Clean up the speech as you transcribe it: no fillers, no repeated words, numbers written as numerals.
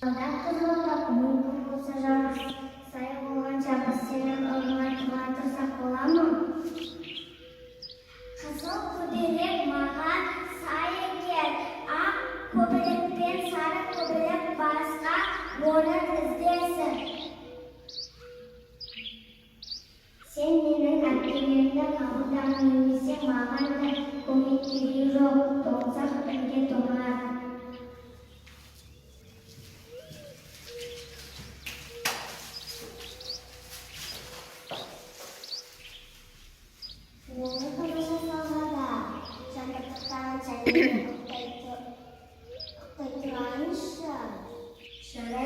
Қызылорда мүмкін болса жарыс сая болғанша біз сенің ыңғайтыңа тұрсақ бола ма? Қызыл көбелек маған сай екен, ақ көбелек пен сары көбелек басқа орын іздесін. Сен менің әпкелерімді қабылдама немесе маған да көмек керегі жоқ, тоңсақ бірге тоңар. Мені хороша салада. Жандықтықтан және ұқтай тұрайыншы. Жарай